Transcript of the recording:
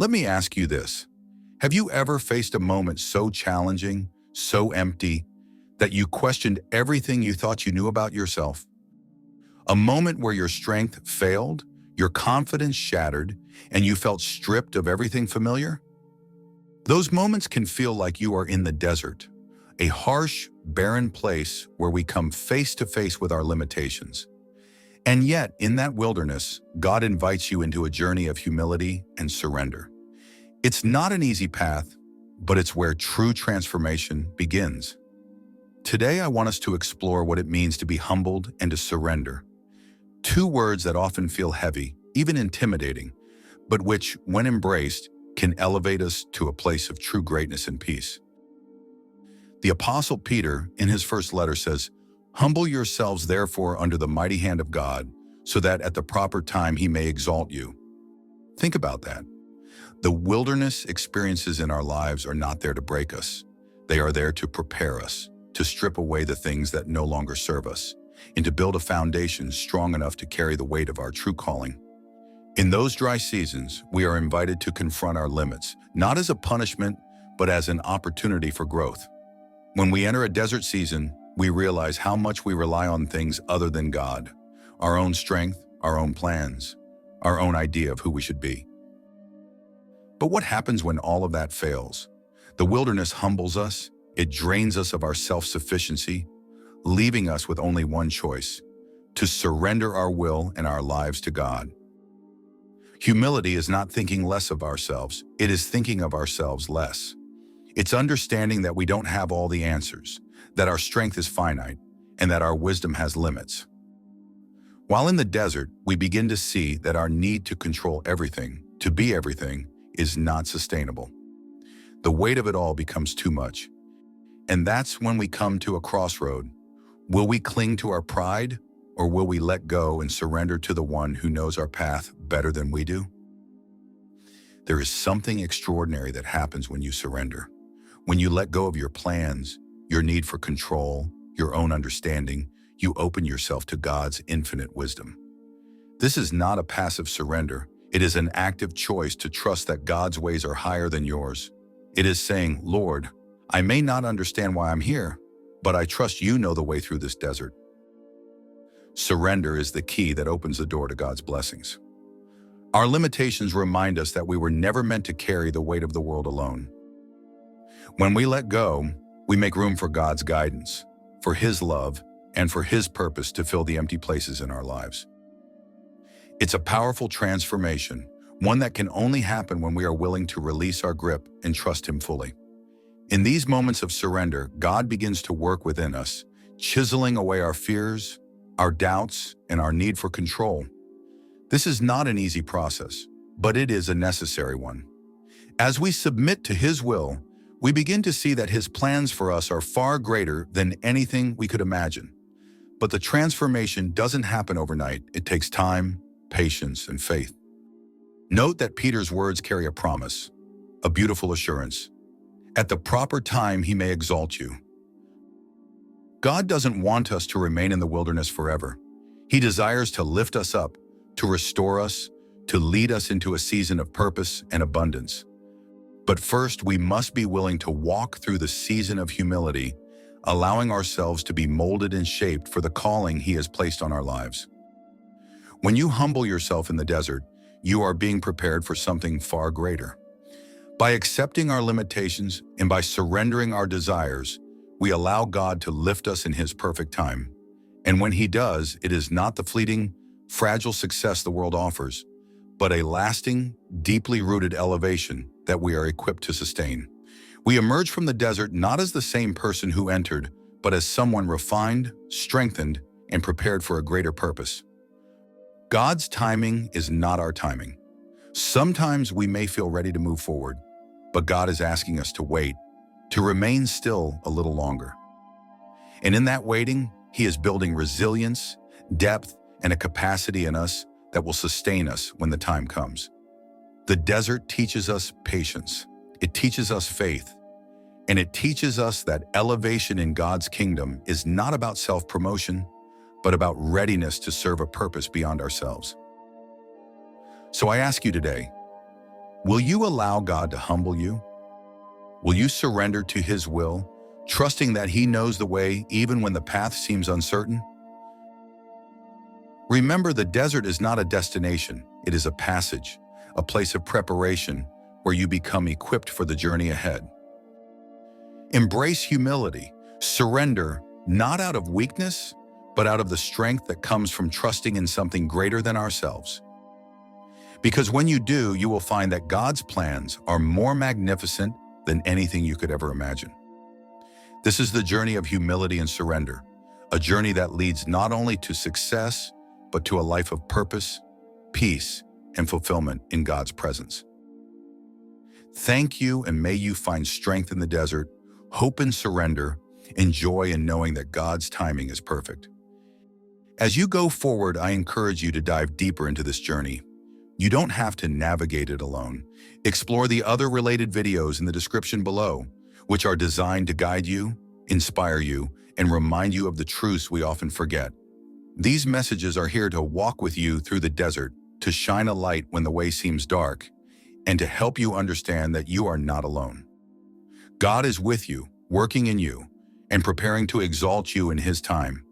Let me ask you this. Have you ever faced a moment so challenging, so empty, that you questioned everything you thought you knew about yourself? A moment where your strength failed, your confidence shattered, and you felt stripped of everything familiar? Those moments can feel like you are in the desert, a harsh, barren place where we come face to face with our limitations. And yet, in that wilderness, God invites you into a journey of humility and surrender. It's not an easy path, but it's where true transformation begins. Today, I want us to explore what it means to be humbled and to surrender. Two words that often feel heavy, even intimidating, but which, when embraced, can elevate us to a place of true greatness and peace. The Apostle Peter, in his first letter, says, "Humble yourselves therefore under the mighty hand of God, so that at the proper time he may exalt you." Think about that. The wilderness experiences in our lives are not there to break us. They are there to prepare us, to strip away the things that no longer serve us, and to build a foundation strong enough to carry the weight of our true calling. In those dry seasons, we are invited to confront our limits, not as a punishment, but as an opportunity for growth. When we enter a desert season, we realize how much we rely on things other than God, our own strength, our own plans, our own idea of who we should be. But what happens when all of that fails? The wilderness humbles us, it drains us of our self-sufficiency, leaving us with only one choice: to surrender our will and our lives to God. Humility is not thinking less of ourselves, it is thinking of ourselves less. It's understanding that we don't have all the answers, that our strength is finite, and that our wisdom has limits. While in the desert, we begin to see that our need to control everything, to be everything, is not sustainable. The weight of it all becomes too much. And that's when we come to a crossroad. Will we cling to our pride, or will we let go and surrender to the one who knows our path better than we do? There is something extraordinary that happens when you surrender. When you let go of your plans, your need for control, your own understanding, you open yourself to God's infinite wisdom. This is not a passive surrender. It is an active choice to trust that God's ways are higher than yours. It is saying, "Lord, I may not understand why I'm here, but I trust you know the way through this desert." Surrender is the key that opens the door to God's blessings. Our limitations remind us that we were never meant to carry the weight of the world alone. When we let go, we make room for God's guidance, for His love, and for His purpose to fill the empty places in our lives. It's a powerful transformation, one that can only happen when we are willing to release our grip and trust Him fully. In these moments of surrender, God begins to work within us, chiseling away our fears, our doubts, and our need for control. This is not an easy process, but it is a necessary one. As we submit to His will, we begin to see that His plans for us are far greater than anything we could imagine. But the transformation doesn't happen overnight. It takes time, patience, and faith. Note that Peter's words carry a promise, a beautiful assurance. At the proper time, He may exalt you. God doesn't want us to remain in the wilderness forever. He desires to lift us up, to restore us, to lead us into a season of purpose and abundance. But first, we must be willing to walk through the season of humility, allowing ourselves to be molded and shaped for the calling He has placed on our lives. When you humble yourself in the desert, you are being prepared for something far greater. By accepting our limitations and by surrendering our desires, we allow God to lift us in His perfect time. And when He does, it is not the fleeting, fragile success the world offers, but a lasting, deeply rooted elevation that we are equipped to sustain. We emerge from the desert not as the same person who entered, but as someone refined, strengthened, and prepared for a greater purpose. God's timing is not our timing. Sometimes we may feel ready to move forward, but God is asking us to wait, to remain still a little longer. And in that waiting, He is building resilience, depth, and a capacity in us that will sustain us when the time comes. The desert teaches us patience. It teaches us faith. And it teaches us that elevation in God's kingdom is not about self-promotion, but about readiness to serve a purpose beyond ourselves. So I ask you today, Will you allow God to humble you? Will you surrender to His will, trusting that He knows the way even when the path seems uncertain? Remember, the desert is not a destination, it is a passage, a place of preparation where you become equipped for the journey ahead. Embrace humility, surrender, not out of weakness, but out of the strength that comes from trusting in something greater than ourselves. Because when you do, you will find that God's plans are more magnificent than anything you could ever imagine. This is the journey of humility and surrender, a journey that leads not only to success, but to a life of purpose, peace, and fulfillment in God's presence. Thank you, and may you find strength in the desert, hope in surrender, and joy in knowing that God's timing is perfect. As you go forward, I encourage you to dive deeper into this journey. You don't have to navigate it alone. Explore the other related videos in the description below, which are designed to guide you, inspire you, and remind you of the truths we often forget. These messages are here to walk with you through the desert, to shine a light when the way seems dark, and to help you understand that you are not alone. God is with you, working in you, and preparing to exalt you in His time.